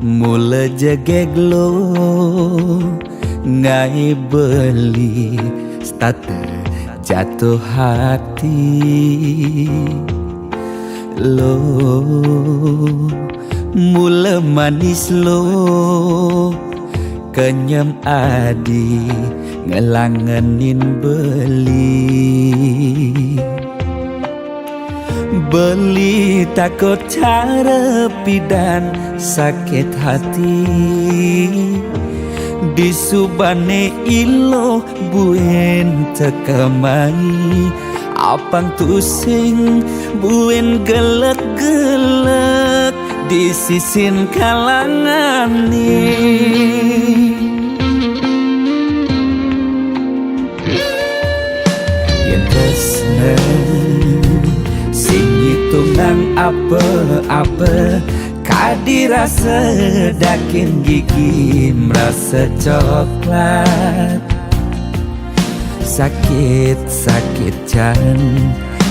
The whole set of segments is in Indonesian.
Mula jegeglo ngai beli starter jatuh hati lo. Mula manis lo kenyam adi ngelangenin beli takut cara pidan sakit hati disubane ilo buen tekamai apang tusing buen gelek-gelek di sisin kalangan nih. Yen tresna sing hitungan apa-apa kadirasa dakin gigi merasa coklat. Sakit-sakit jan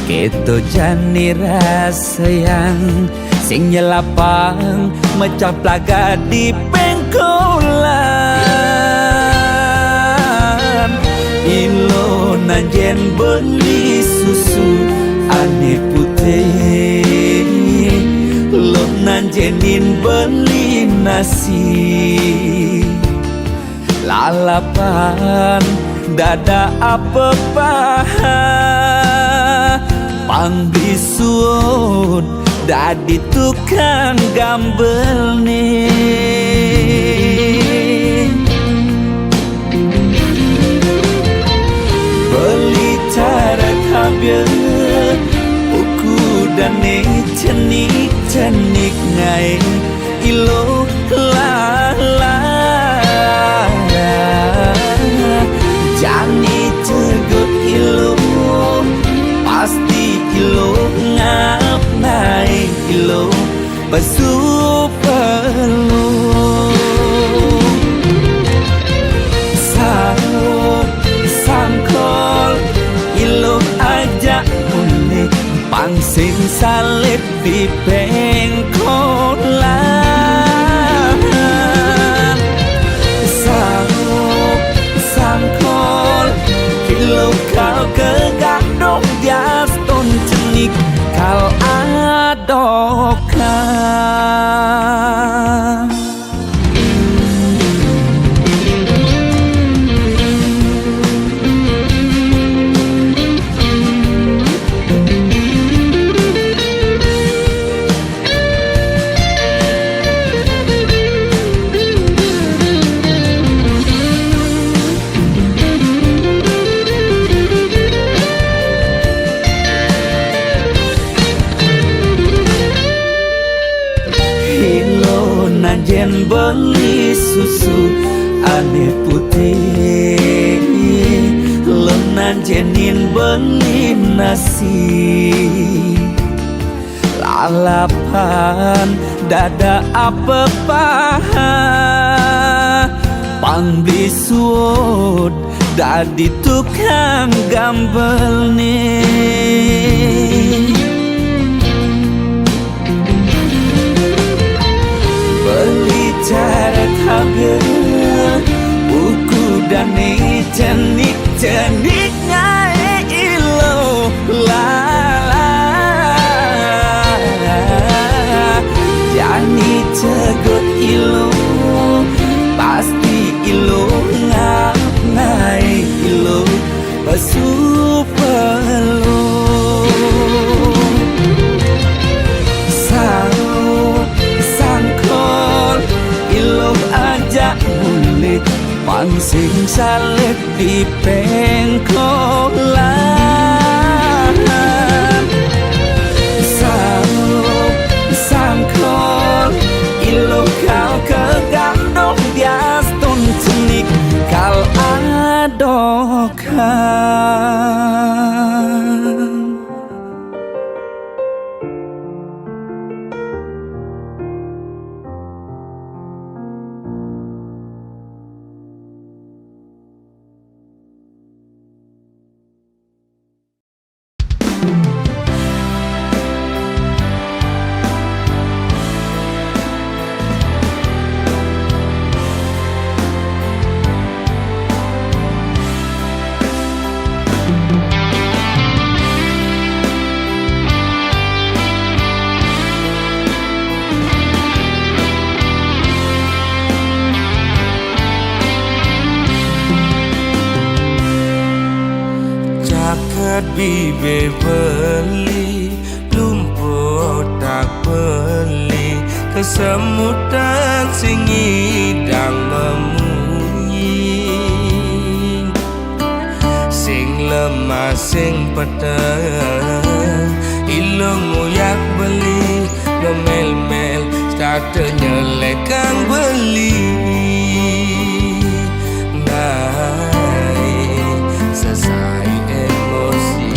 keto jani rasa yang sing nyelapang mecah plaga di pengkolan. Ilo nanjen beli susu ane putih, lo nanjenin beli nasi lalapan dada apa paha pang bisuun dadi tukang gambel nih. Beli cara kabel uku dan cenik ngai ilo lala jani cegot ilo pasti ilo ngap naik ilo basuh perlu sangkol ilo aja mulai pangsing salib di pengkolan. Sangkol ilo kau kegadok dias ton cenik kal adokan. Nanjen beli susu ane putih, lo nanjenin beli nasi lalapan dada apa paha pang bisuut dadi tukang gambel nih. Beli cara kabel buku dan cenik ngai ilo lala jani cegot ilo pasti ilo ngap ngai ilo basuh perlu mulai pangsing salib di pengkolan. Sangkol ilo kau kegandong dias ton cenik kal adokan. bibe beli lumpuh tak beli kesemutan sing ngidang memunyi sing lemah sing peteng ilung nguyak beli ngemel-mel start nyelek kang beli naik selesai emosi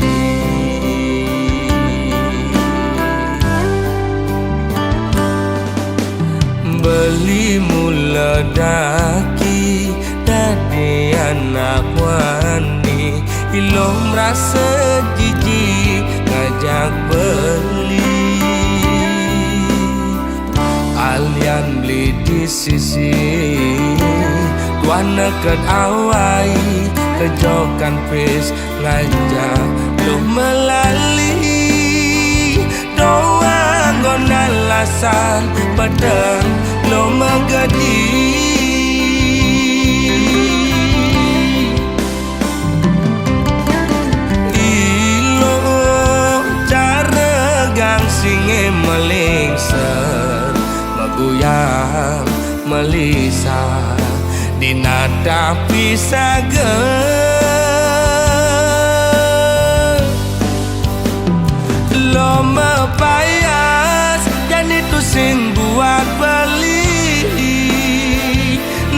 beli mula daki dadi anak wani ilung rasa jijik ngajak beli alian beli di sisi tuan neket awai kejokan pis ngajak lu melali doang gonan lasan pedang lu megadi singe melingser meguyang melisa dinada pisaga lo mepayas dan itu sing buat beli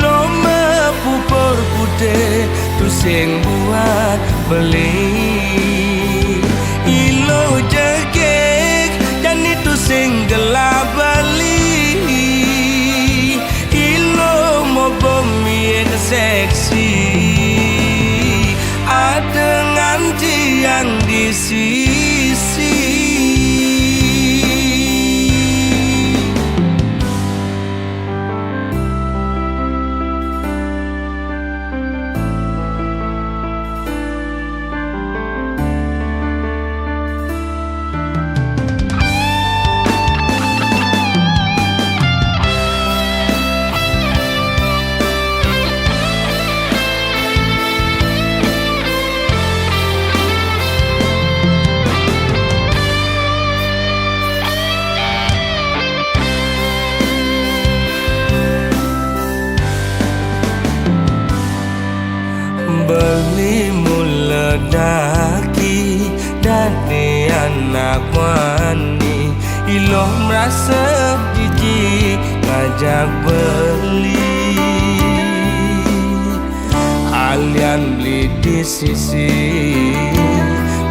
lo mepupur putih tu sing buat beli ilo jegek dan itu sing gelap beli ilo mau bumi seksi ada nganti yang di sisi beli mula daki dadi anak wani ilo merasa jijik ngajak beli alian beli di sisi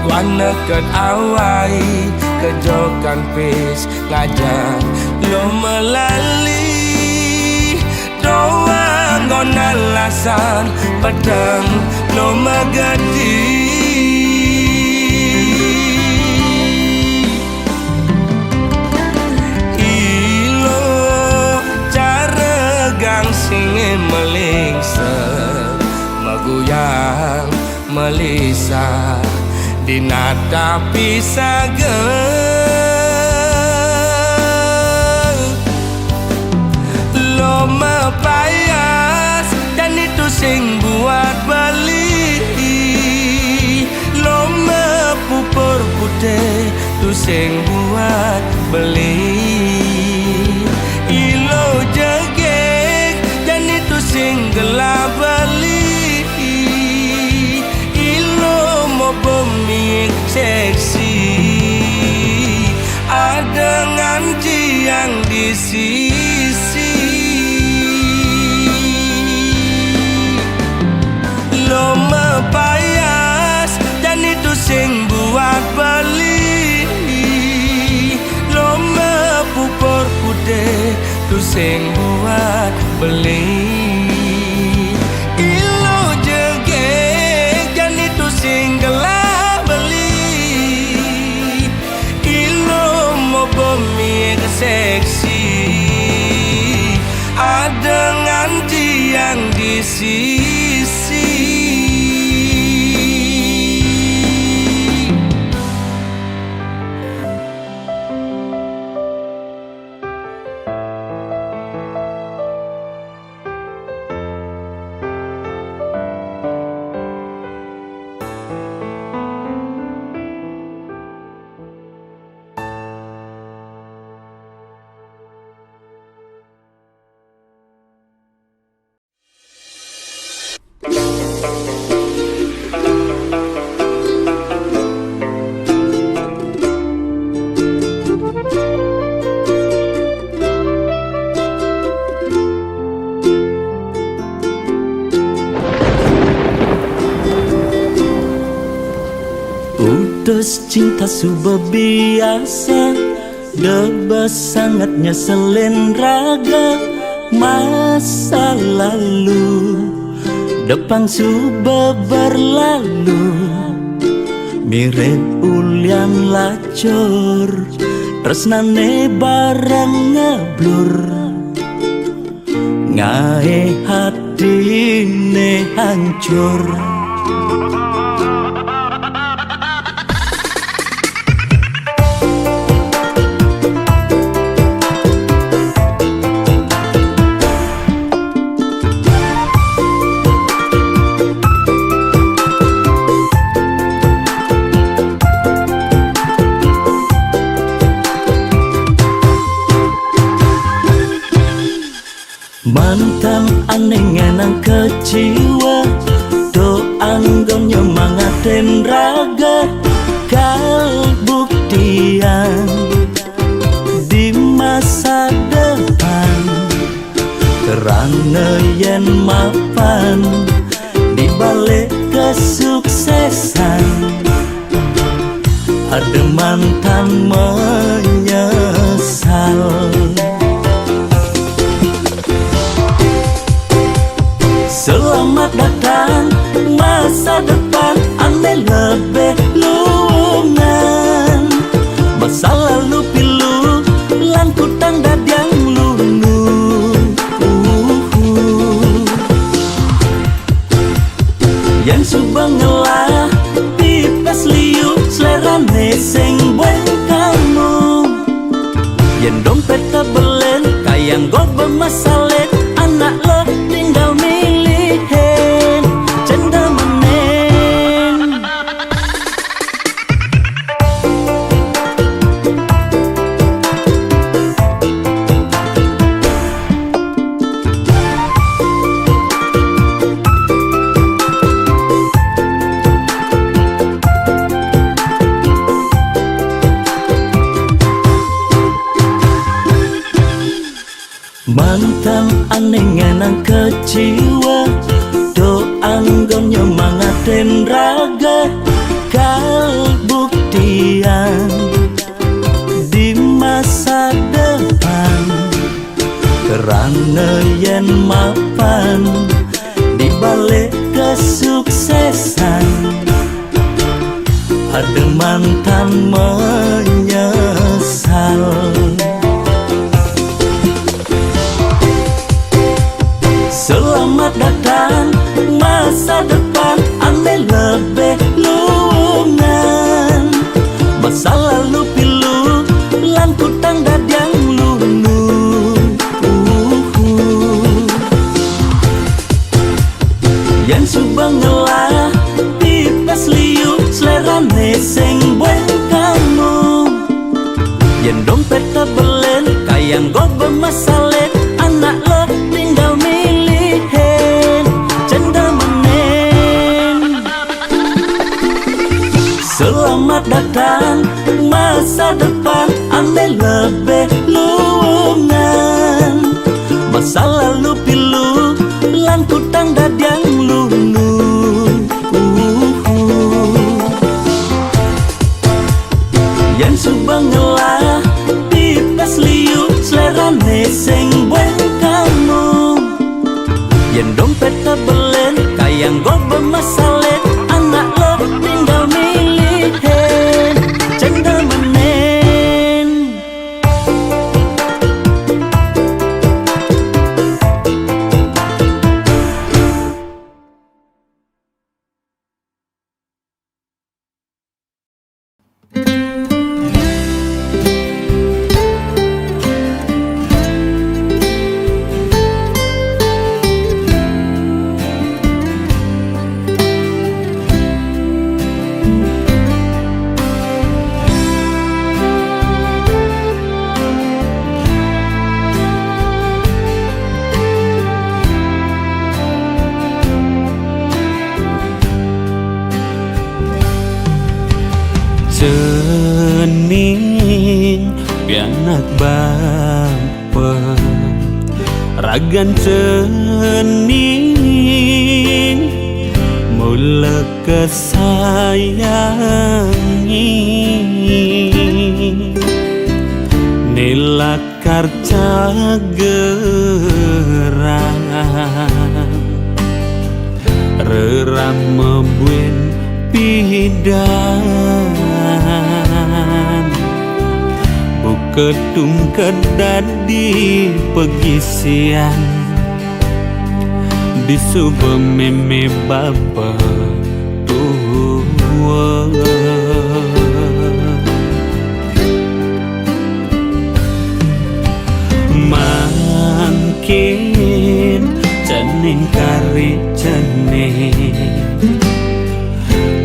tuan neket awai kejokan pis ngajak lo melali doang gonan lasan pedang lo megadi ilo cara gang singe melingser meguyang melisa dinada pisaga lo mepayas dan itu sing buat beli lo mepupur putih tu sing buat beli ilo jegek dan itu sing gelap beli ilo mau bumi seksi ada nganti yang di sisi lo mepayas dan itu sing buat beli lo mepupur putih tu sing buat beli ilo jegek dan itu sing gelap beli ilo mau bumi seksi ada nganti yang di sisi Utus cinta sudah biasa, debas sangatnya selen raga. Masa lalu depan sudah berlalu, mirip ulian lacur, tresnane barang ngeblur. Ngae hatine hancur. Mantan aneh ngenang keciwa, do anggon nyemangatin raga. Kal buktian di masa depan, kerana yen mapan di balik kesuksesan. Ada mantan menyesal. Selamat datang masa depan, ane lebih lungan. Masa lalu pilu, langkutang dadang lunu. Yang subang ngelah, pipes liu, selerane sing bueng kamu. Yang dompet tabelen, kayang go bermasalah. Anak lo tinggal milihin janda menen. Mantan aneh ngenang keciwa, do anggon nyemangatin raga. Kal buktian di masa depan, kerana yen mapan di balik kesuksesan. Ada mantan menyesal. Selamat datang masa depan, ane lebih lungan. Masa lalu pilu, langkutang dadang lunu. Yang subang ngelah, pipes liu, selerane sing bueng kamu. Yang dompet tabelen, kayang go bermasalah. Anak lo tinggal milihin janda menen. Selamat datang masa depan, ane lebih lungan. Masa lalu pilu, langkutang dadang lunu. Yang subang ngelah, pipes liu, selerane sing bueng kamu. Yang dompet tabelen, kayang go bermasalah. Anak lo tinggal milihin janda menen. cening pianak bapa ragan cening mula kesayangi nilakar cagerang reram buen pidan buketung kedadi pegisian disuba meme bapa tua mangkin cening kari cening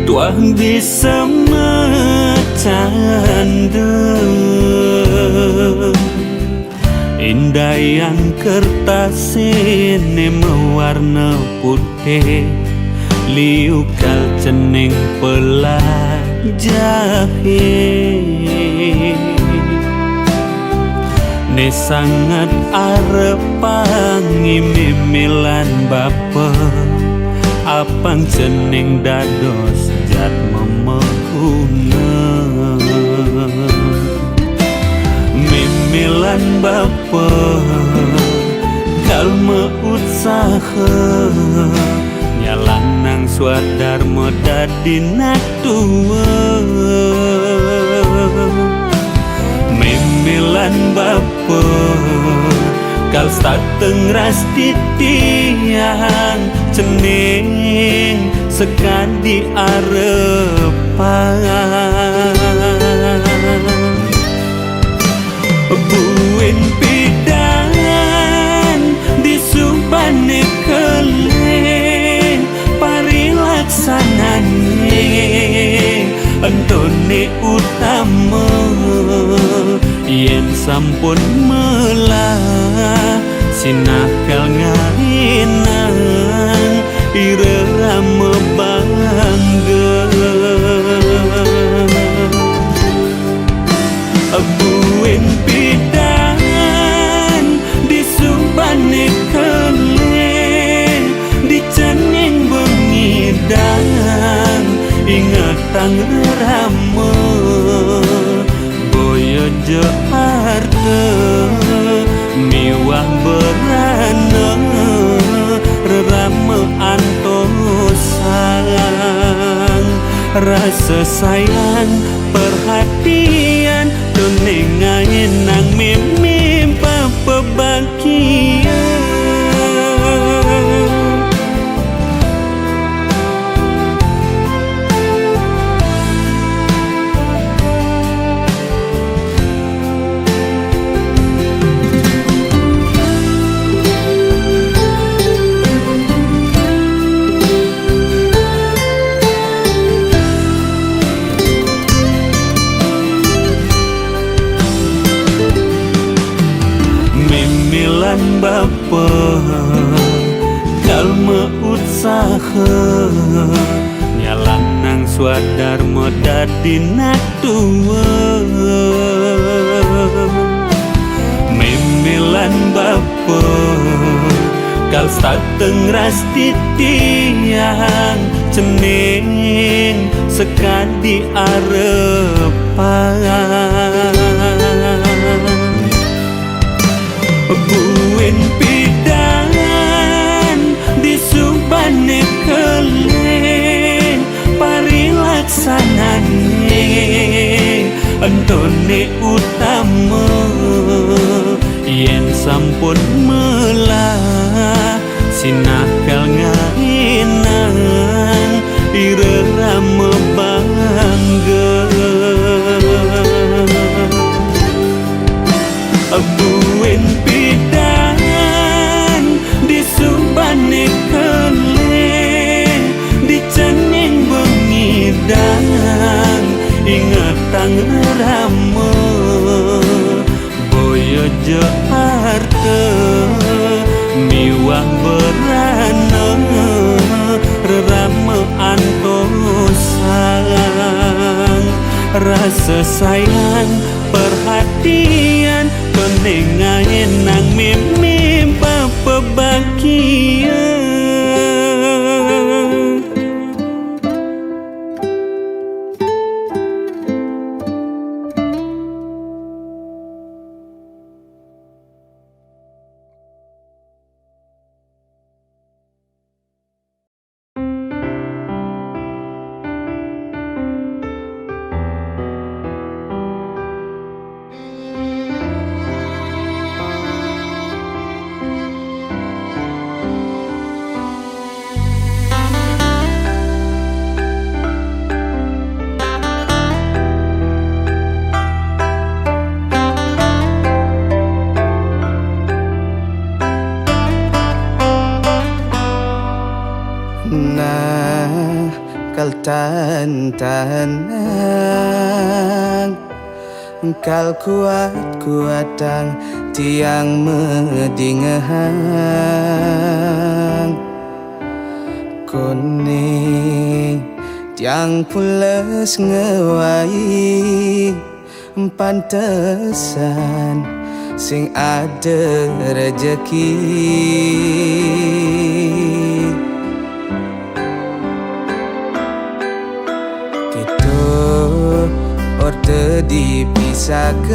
tuang bisa macanda indah yang kertas ini mewarna putih liukal cening pelajahit ne sangat arepangi mimilan bapa apang cening dados jat memehuna mimilan bapa kalma usaha nyalang nang swadar modadi natua mimilan bapa kal stateng ras titian cening sekadi arepan buin pidan disubane keleng parilaksanane antone utama yen sampun melah sinakal ngainan irama bangga buin pidan disubane keleng dicening bengidang ingatang rama boyo Jakarta miwah berana rerama antosang rasa sayang perhatian tunengain nang mimpi papa bahagia mimilan bapa kalma usaha nyalang nang swadar modadi natua mimilan bapa kal stateng ras titian cening sekadi arepan buin pidan disubane keleng parilaksanane antone utama yen sampun melah sinakal ngainan irama bangga buin pidan disubane keleng dicening bengidang ingatang rama boyo Jakarta miwah berana rerama antosang rasa sayang perhatian penengahin nang mimpi bapa bahagia. Kal tantanang kal kuat-kuatang tiang medingehang kuning tiang pules ngewai pantesan sing ada rezeki. Orte dipisahkan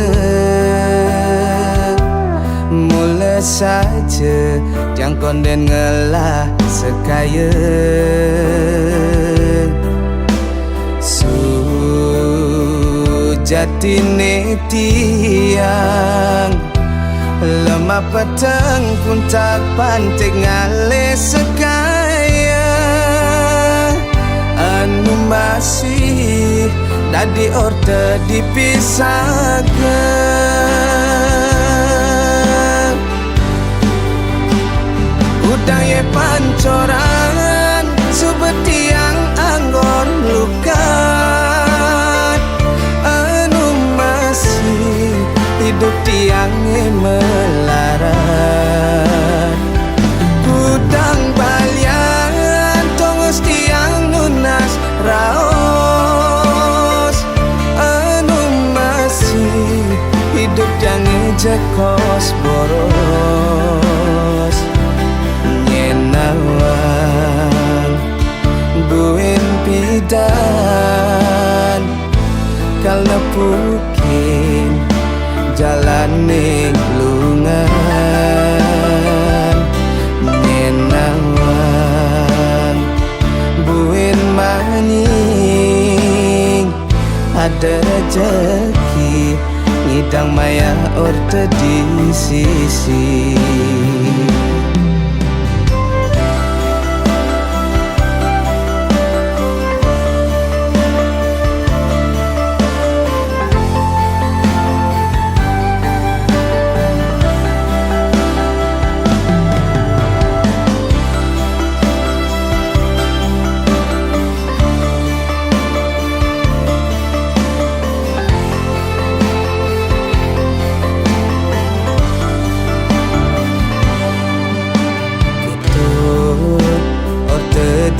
mula saja yang konden ngelah sekaya sujatine tiang lemah petang pun tak pantik ngale sekaya anu masih dadi orte dipisahkan udang ye pancoran seperti yang anggon lukat anu masih hidup tiang melarat udang balian tongos tiang nunas raos hidup yang ngejekos boros nyenawang buin pidan kalau pukin jalan ning lungan nyenawang buin maning ada rezeki ngidang maya orte di sisi.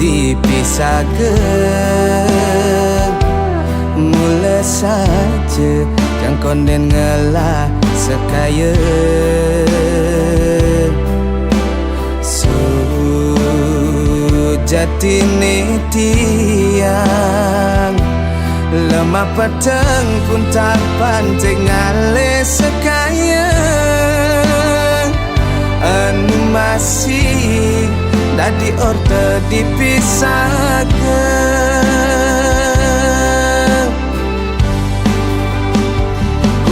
Dipisahkan mula saja yang konden ngelah sekaya sujatine tiang lemah petang pun tak pantik ngale sekaya anu masih dadi orte dipisahkan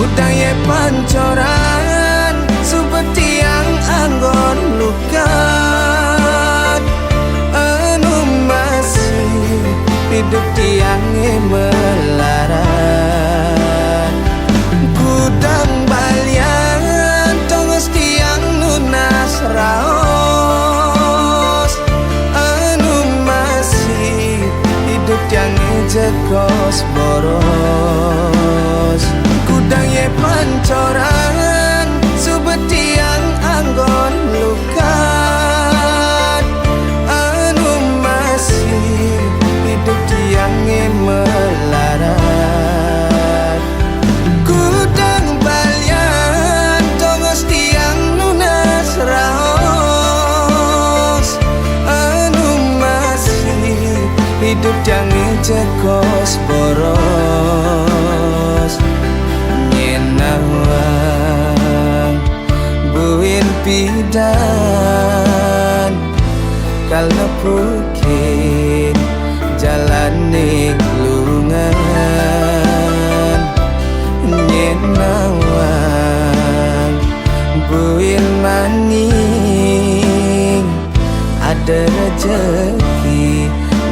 udang ye pancoran seperti yang anggon lukat anu masih hidup tiang melarat gudang balian tongos tiang nunas raos yang ngejekos boros kudang ye pancoran seperti yang anggon lukat anu masih hidup tiang melarat hidup jangan cekos boros nyenawang buin pidan kalna pukin jalan lungan nyenawang buin maning ada rezeki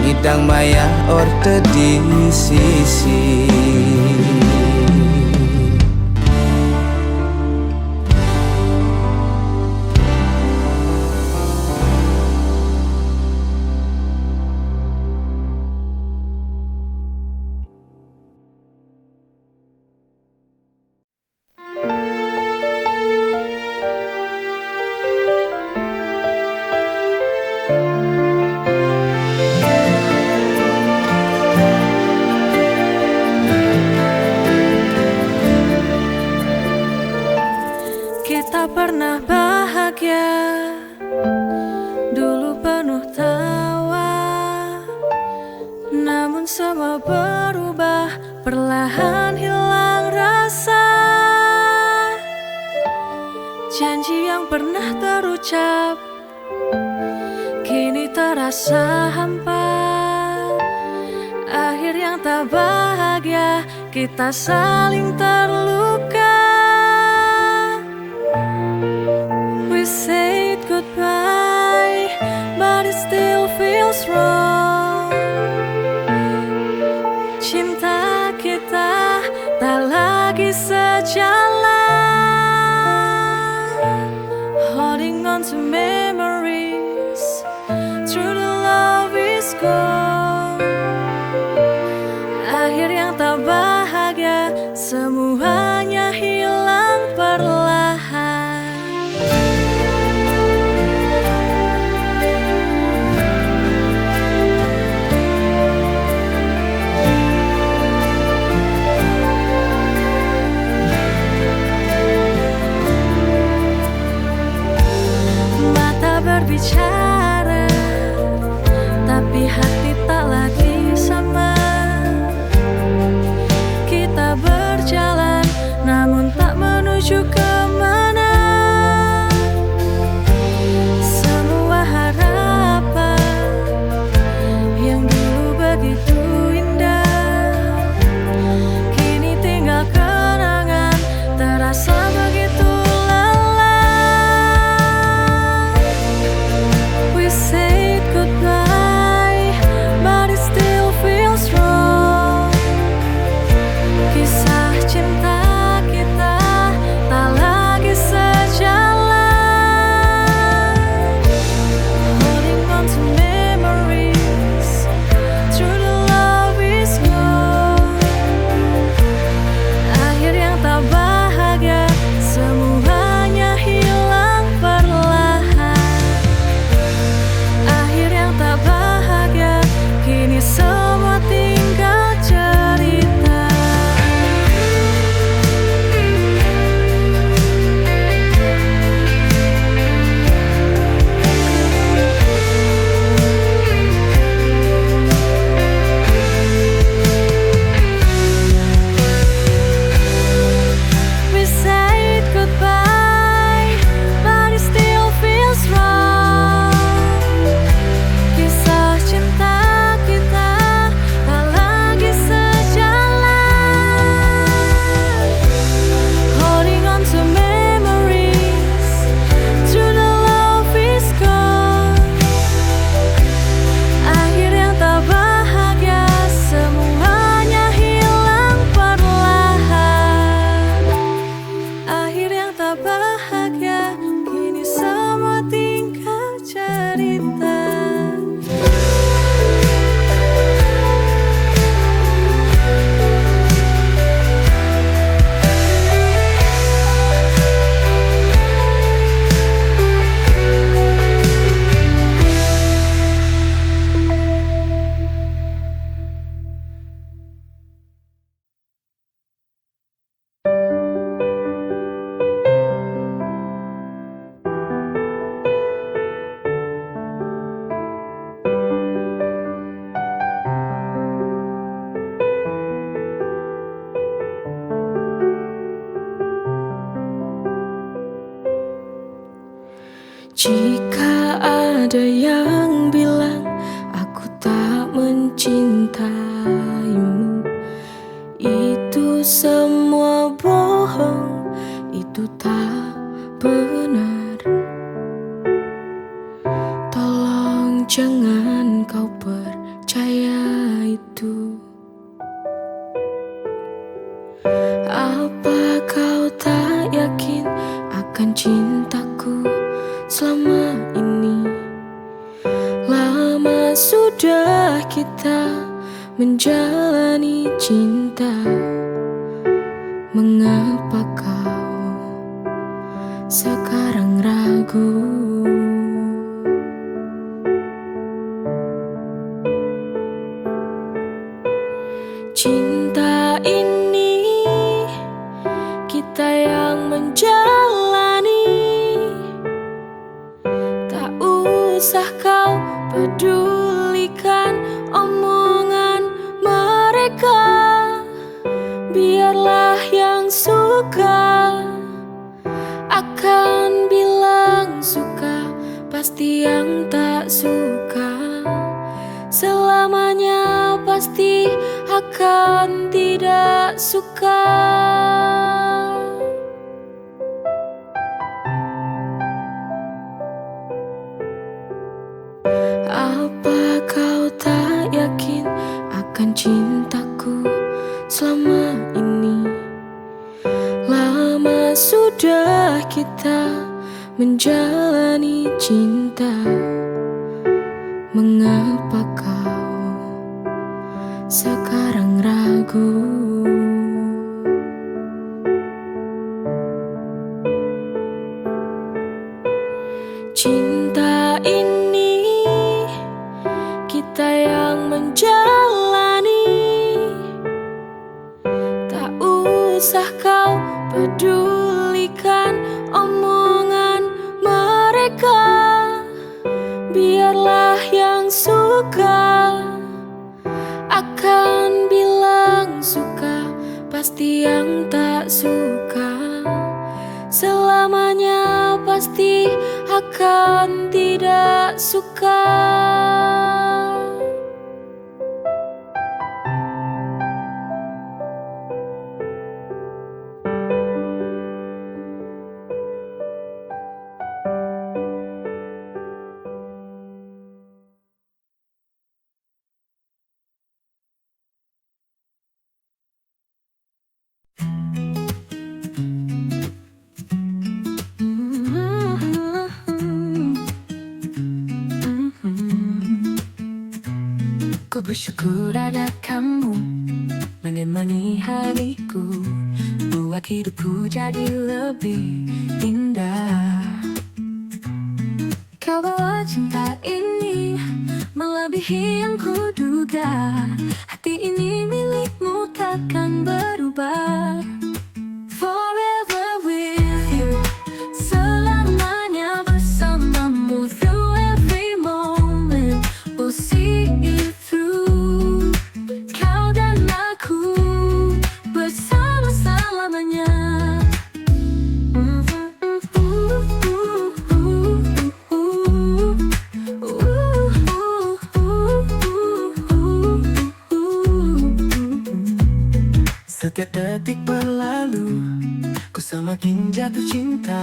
ngidang maya orte di sisi. Kita pernah bahagia, dulu penuh tawa. Namun semua berubah, perlahan hilang rasa. Janji yang pernah terucap kini terasa hampa. Akhir yang tak bahagia, kita saling terluka. Said goodbye, but it still feels wrong. Cinta kita tak lagi sejalan. Holding on to memories, through the love is gone. Akhir yang tak bahagia, semuanya hilang perlahan. Berbicara, tapi hati tak lagi sama. Kita berjalan, namun tak menuju kemana. Semua harapan yang dulu begitu indah, kini tinggal kenangan, terasa begitu lelah. ada yang bilang aku tak mencintaimu. Itu semua bohong, itu tak benar. Tolong jangan kau percaya itu. Apa kau tak yakin akan cintaku selama ini? Lama sudah kita menjalani cinta. Mengapa kau sekarang ragu? Cinta ini kita yang menjalani. Tak usah kau pedulikan omongan mereka. Biarlah yang suka akan bilang suka, pasti yang tak suka selamanya pasti akan tidak suka. Apa kau tak yakin akan cintaku selama ini? Lama sudah kita menjalani cinta. Mengapa kau sekarang ragu? Cinta ini kita yang menjalani. Tak usah kau pedulikan omongan mereka. Biarlah yang suka akan bilang suka, pasti yang tak suka selamanya pasti akan tidak suka. Ku bersyukur ada kamu menemani hariku, buat hidupku jadi lebih indah. Kau bawa cinta ini melebihi yang kuduga. Hati ini milikmu takkan berubah. Forever with you, selamanya bersamamu. Through every moment we'll see it through. Kau dan aku bersama selamanya. Setiap detik berlalu, ku semakin jatuh cinta.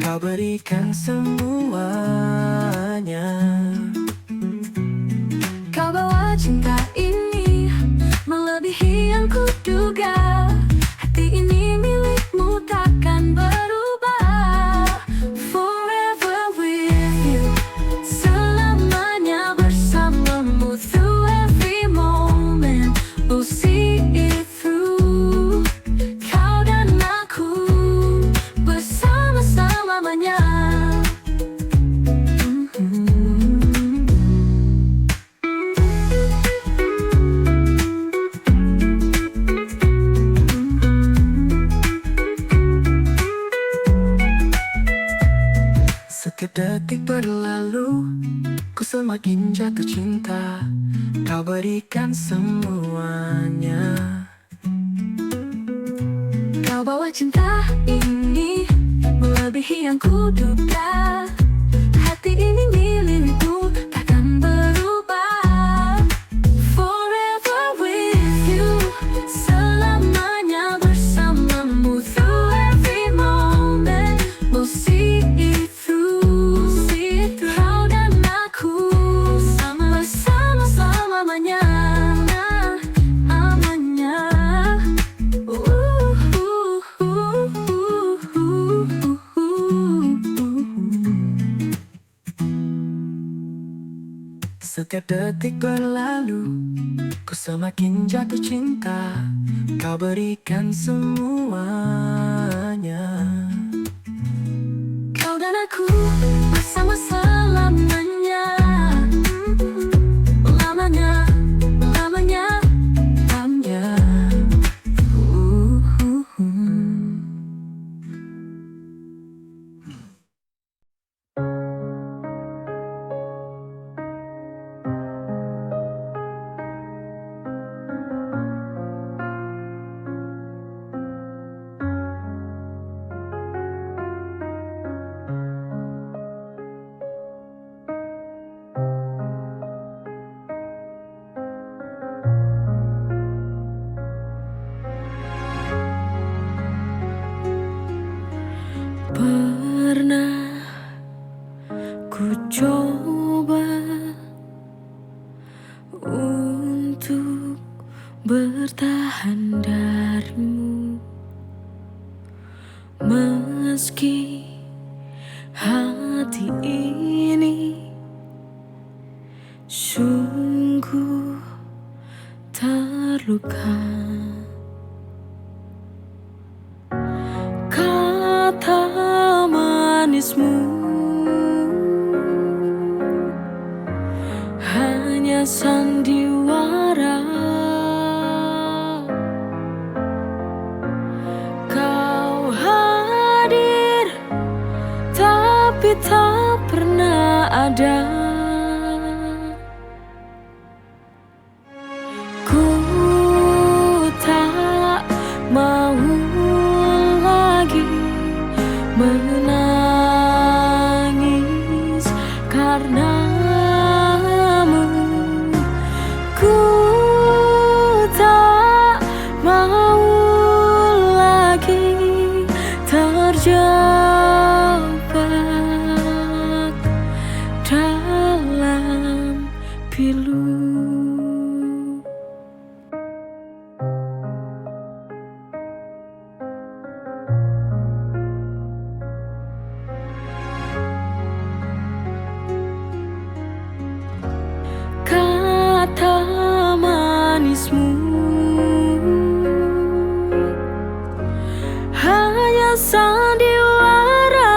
Kau berikan semuanya. Kau bawa cinta ini melebihi yang kuduga. Hati ini milikmu takkan berubah. Forever with you, selamanya bersamamu. Through every moment we'll see it through. Kau dan aku bersama selamanya. Setiap detik berlalu, ku semakin jatuh cinta. Kau berikan semuanya. Kau bawa cinta ini melebihi yang kuduga. Hati ini milik Setiap detik berlalu, ku semakin jatuh cinta. Kau berikan semuanya. Kau dan aku bersama selamanya. Lamanya, lamanya, Lamanya. Pernah ku coba untuk bertahan darimu, meski hati ini sungguh terluka. Kata manismu hanya sandiwara. Kau hadir tapi tak pernah ada. Ku tak mau lagi menangis karenamu. Ku tak mau lagi terjebak dalam pilu. Kata manismu hanya sandiwara.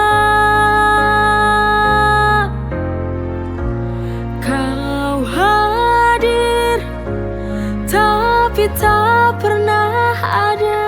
Kau hadir tapi tak pernah ada.